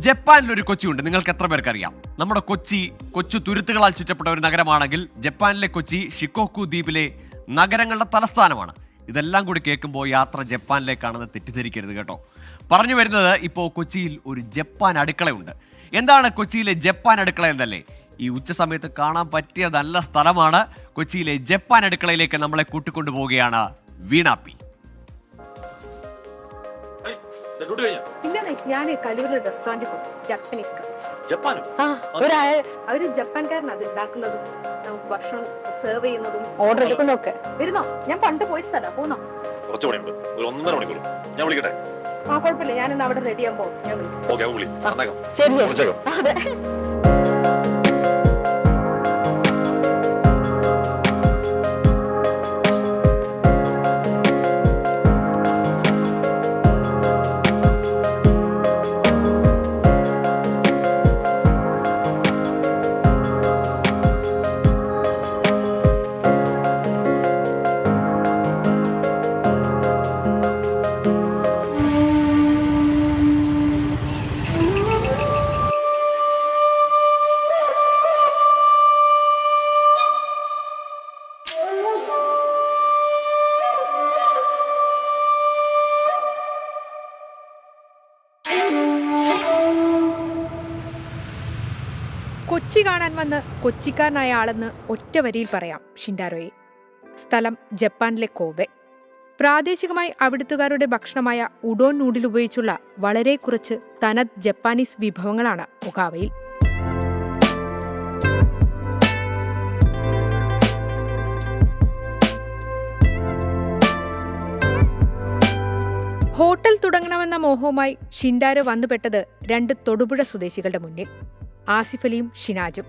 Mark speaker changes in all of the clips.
Speaker 1: ജപ്പാനിലൊരു കൊച്ചിയുണ്ട്. നിങ്ങൾക്ക് എത്ര പേർക്ക് അറിയാം? നമ്മുടെ കൊച്ചു തുരുത്തുകളാൽ ചുറ്റപ്പെട്ട ഒരു നഗരമാണെങ്കിൽ ജപ്പാനിലെ കൊച്ചി ഷിക്കോക്കു ദ്വീപിലെ നഗരങ്ങളുടെ തലസ്ഥാനമാണ്. ഇതെല്ലാം കൂടി കേൾക്കുമ്പോൾ യാത്ര ജപ്പാനിലേക്കാണെന്ന് തെറ്റിദ്ധരിക്കരുത് കേട്ടോ. പറഞ്ഞു വരുന്നത്, ഇപ്പോൾ കൊച്ചിയിൽ ഒരു ജപ്പാൻ അടുക്കളയുണ്ട്. എന്താണ് കൊച്ചിയിലെ ജപ്പാൻ അടുക്കള എന്നല്ലേ? ഈ ഉച്ച സമയത്ത് കാണാൻ പറ്റിയ നല്ല സ്ഥലമാണ്. കൊച്ചിയിലെ ജപ്പാൻ അടുക്കളയിലേക്ക് നമ്മളെ കൂട്ടിക്കൊണ്ടുപോവുകയാണ് വീണാപ്പി.
Speaker 2: ഞാൻ കലൂരിൽ റെസ്റ്റോറന്റിൽ പോകും. ജപ്പാനീസ് അവര് ജപ്പാൻകാരൻ അത് ഉണ്ടാക്കുന്നതും നമുക്ക് ഭക്ഷണം സെർവ് ചെയ്യുന്നതും
Speaker 3: ഓർഡർ എടുക്കുന്നതൊക്കെ.
Speaker 2: വരുന്നോ? ഞാൻ പണ്ട് പോയി സ്ഥലം പോന്നോ? കുഴപ്പമില്ല, ഞാനിന്ന് അവിടെ റെഡി ആകുമ്പോൾ ഞാൻ വിളിക്കാം.
Speaker 3: ശരി. അതെ.
Speaker 2: കൊച്ചി കാണാൻ വന്ന് കൊച്ചിക്കാരനായ ആളെന്ന് ഒറ്റ വരിയിൽ പറയാം ഷിൻഡാരോയെ. സ്ഥലം ജപ്പാനിലെ കോബെ. പ്രാദേശികമായി അവിടുത്തുകാരുടെ ഭക്ഷണമായ ഉഡോൻ നൂഡിൽ ഉപയോഗിച്ചുള്ള വളരെ കുറച്ച് തനത് ജപ്പാനീസ് വിഭവങ്ങളാണ് ഒകാവയിൽ. ഹോട്ടൽ തുടങ്ങണമെന്ന മോഹവുമായി ഷിൻഡാരോ വന്നുപെട്ടത് രണ്ട് തൊടുപുഴ സ്വദേശികളുടെ മുന്നിൽ, ആസിഫ് അലിയും ഷിനാജും.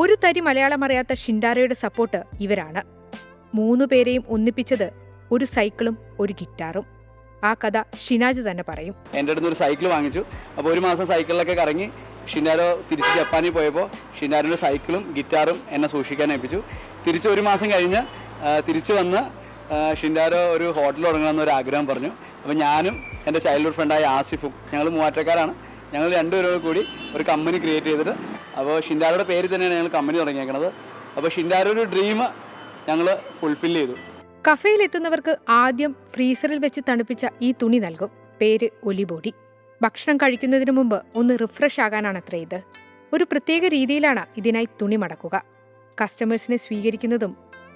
Speaker 2: ഒരു തരി മലയാളം അറിയാത്ത ഷിൻഡാരോയുടെ സപ്പോർട്ട് ഇവരാണ്. 3 പേരെയും ഒന്നിപ്പിച്ചത് ഒരു സൈക്കിളും ഒരു ഗിറ്റാറും. ആ കഥ ഷിനാജ് തന്നെ പറയും.
Speaker 4: എൻ്റെ അടുത്ത് ഒരു സൈക്കിൾ വാങ്ങിച്ചു. അപ്പോൾ ഒരു മാസം സൈക്കിളിലൊക്കെ കറങ്ങി ഷിൻഡാരോ തിരിച്ച് ജപ്പാനിൽ പോയപ്പോൾ ഷിൻഡാരോയുടെ സൈക്കിളും ഗിറ്റാറും എന്നെ സൂക്ഷിക്കാൻ ഏൽപ്പിച്ചു. തിരിച്ച് ഒരു മാസം കഴിഞ്ഞ് തിരിച്ച് വന്ന് ഷിൻഡാരോ ഒരു ഹോട്ടൽ തുടങ്ങണമെന്നൊരു ആഗ്രഹം പറഞ്ഞു. അപ്പോൾ ഞാനും എൻ്റെ ചൈൽഡ്ഹുഡ് ഫ്രണ്ടായ ആസിഫും, ഞങ്ങൾ മൂവാറ്റക്കാരാണ്, ഞങ്ങൾ രണ്ടുപേരും കൂടി ഒരു കമ്പനി ക്രിയേറ്റ് ചെയ്തിട്ട്, അപ്പോൾ ഷിൻഡാരോയുടെ പേരിൽ തന്നെയാണ് ഞങ്ങൾ കമ്പനി തുടങ്ങിയേക്കുന്നത്. അപ്പോൾ ഷിൻഡാരോ ഒരു ഡ്രീം ഞങ്ങൾ ഫുൾഫിൽ ചെയ്തു.
Speaker 2: കഫേയിലെത്തുന്നവർക്ക് ആദ്യം ഫ്രീസറിൽ വെച്ച് തണുപ്പിച്ച ഈ തുണി നൽകും. പേര് ഒലിബോഡി. ഭക്ഷണം കഴിക്കുന്നതിന് മുമ്പ് ഒന്ന് റിഫ്രഷ് ആകാനാണത്രേ ഇത്. ഒരു പ്രത്യേക രീതിയിലാണ് ഇതിനായി തുണി മടക്കുക. കസ്റ്റമേഴ്സിനെ സ്വീകരിക്കുന്നതും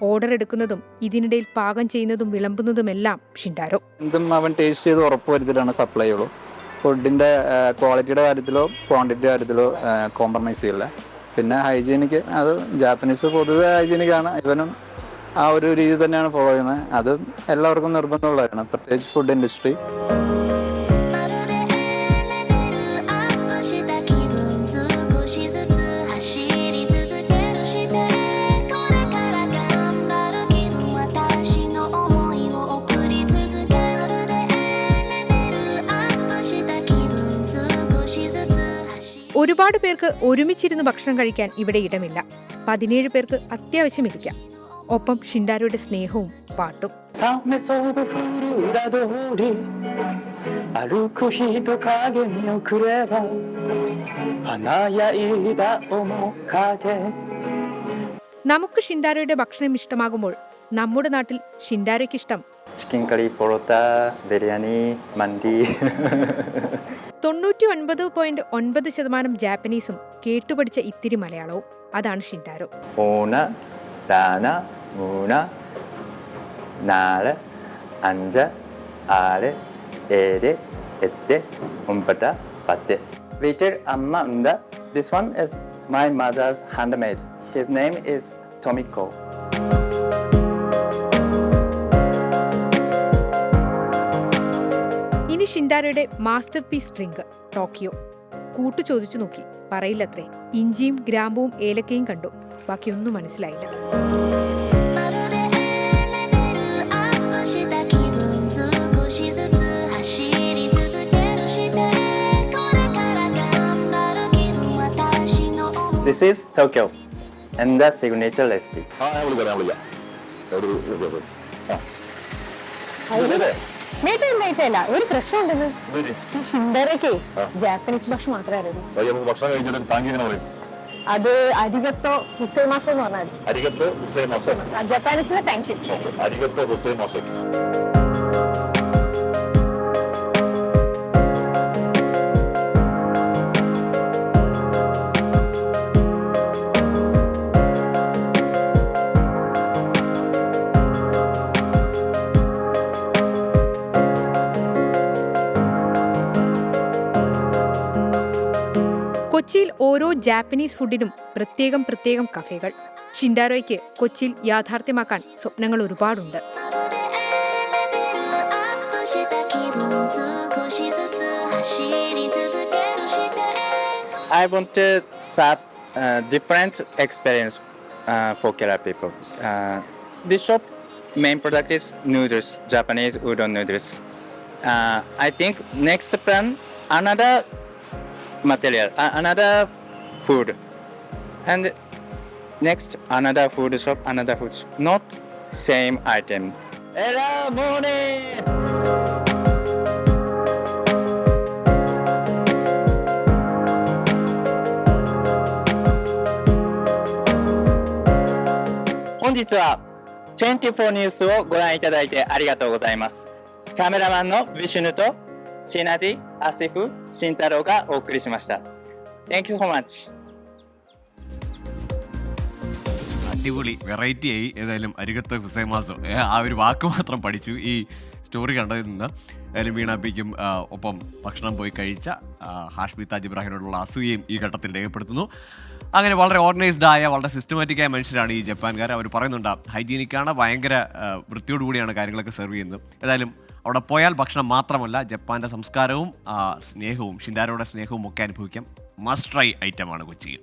Speaker 2: ഓർഡർ എടുക്കുന്നതും ഇതിനിടയിൽ പാകം ചെയ്യുന്നതും വിളമ്പുന്നതുമെല്ലാം ഷിൻഡാരോ.
Speaker 5: എന്തും അവൻ ടേസ്റ്റ് ചെയ്ത് ഉറപ്പുവരുത്തിയിട്ടാണ് സപ്ലൈ ചെയ്യുള്ളൂ. ഫുഡിൻ്റെ ക്വാളിറ്റിയുടെ കാര്യത്തിലോ ക്വാണ്ടിറ്റിയുടെ കാര്യത്തിലോ കോംപ്രമൈസ് ചെയ്യില്ല. പിന്നെ ഹൈജീനിക്ക്, അത് ജാപ്പനീസ് പൊതുവെ ഹൈജീനിക്കാണ്, ഇവനും ആ ഒരു രീതി തന്നെയാണ് ഫോളോ ചെയ്യുന്നത്. അത് എല്ലാവർക്കും നിർബന്ധമുള്ളതാണ്, പ്രത്യേകിച്ച് ഫുഡ് ഇൻഡസ്ട്രി.
Speaker 2: ഒരുപാട് പേർക്ക് ഒരുമിച്ചിരുന്ന് ഭക്ഷണം കഴിക്കാൻ ഇവിടെ ഇടമില്ല. 17 പേർക്ക് അത്യാവശ്യം ഇരിക്കാം. ഒപ്പം ഷിൻഡാരോയുടെ സ്നേഹവും പാട്ടും. നമുക്ക് ഷിൻഡാരോയുടെ ഭക്ഷണം ഇഷ്ടമാകുമ്പോൾ നമ്മുടെ നാട്ടിൽ ഷിൻഡാരോയ്ക്ക് ഇഷ്ടം
Speaker 5: ചിക്കൻ കറി, പൊറോട്ട, ബിരിയാണി, മന്തി.
Speaker 2: 99.9% ജാപ്പനീസും കേട്ടുപഠിച്ച ഇത്തിരി മലയാളവും. അതാണ് ഷിൻഡാരോ.
Speaker 5: 1 2 3 4 5 6 7 8 9 10. Waiter, amma unda. This one is my mother's handmade. His name is Tomiko.
Speaker 2: ഇനി ഷിൻഡാരോയുടെ മാസ്റ്റർ പീസ് ഡ്രിങ്ക് ടോക്കിയോ. കൂട്ടു ചോദിച്ചു നോക്കി, പറയില്ലത്രേ. ഇഞ്ചിയും ഗ്രാമ്പുവും ഏലക്കയും കണ്ടു, ബാക്കിയൊന്നും മനസ്സിലായില്ല.
Speaker 5: This is Tokyo and the signature recipe.
Speaker 3: നേട്ടമില്ല ഒരു പ്രശ്നമുണ്ടെന്ന് ഷിൻഡറയ്ക്ക് ജാപ്പനീസ് ഭക്ഷണം മാത്രമേ അറിയുള്ളൂ.
Speaker 6: ഭക്ഷണം കഴിച്ചിട്ട് താങ്കി ഇങ്ങനെ പറയും.
Speaker 3: അത് അരികത്തോ ഹുസൈമാസോ എന്ന് പറഞ്ഞാൽ
Speaker 6: അരികത്ത് ഹുസൈൻ മാസോ.
Speaker 3: ജപ്പാനീസിലെ താങ്ക് യു.
Speaker 6: അരികത്ത് ഹുസൈൻ മാസോ.
Speaker 2: കൊച്ചിയിൽ ഓരോ ജാപ്പനീസ് ഫുഡിനും പ്രത്യേകം കഫേകൾ. ഷിൻഡാരോയ്ക്ക് കൊച്ചിയിൽ യാഥാർത്ഥ്യമാക്കാൻ സ്വപ്നങ്ങൾ ഒരുപാടുണ്ട്.
Speaker 5: I want to start different experience for Kerala people. This shop main product is noodles, Japanese udon noodles. I think next plan another material, another food, and next another food shop, not same item. Hello, morning.本日は24ニュースをご覧いただいてありがとうございます。カメラマンのビシュヌとシナディ、アシフ、シンタロウがお送りしました。Thank you so much.
Speaker 1: അടിപൊളി variety ആയി. ഏതായാലും അരികത്ത് ഹുസൈമാസോ ആ ഒരു വാക്ക് മാത്രം പഠിച്ചു ഈ story കണ്ടതിൽ നിന്ന്. ഏതായാലും വീണാപ്പിക്കും ഒപ്പം ഭക്ഷണം പോയി കഴിച്ച ഹാഷ്മി താജ് ഇബ്രാഹിമിനോടുള്ള അസൂയയും ഈ ഘട്ടത്തിൽ രേഖപ്പെടുത്തുന്നു. അങ്ങനെ വളരെ ഓർഗനൈസ്ഡ് ആയ വളരെ സിസ്റ്റമാറ്റിക് ആയ മനുഷ്യരാണ് ഈ ജപ്പാൻകാർ. അവർ പറയുന്നുണ്ട് ഹൈജീനിക്കാണ്, ഭയങ്കര വൃത്തിയോടുകൂടിയാണ് കാര്യങ്ങളൊക്കെ സെർവ് ചെയ്യുന്നത്. ഏതായാലും അവിടെ പോയാൽ ഭക്ഷണം മാത്രമല്ല ജപ്പാന്റെ സംസ്കാരവും സ്നേഹവും ഷിൻഡാരോയുടെ സ്നേഹവും ഒക്കെ അനുഭവിക്കാം. മസ്റ്റ് ട്രൈ ഐറ്റമാണ് കൊച്ചിയിൽ.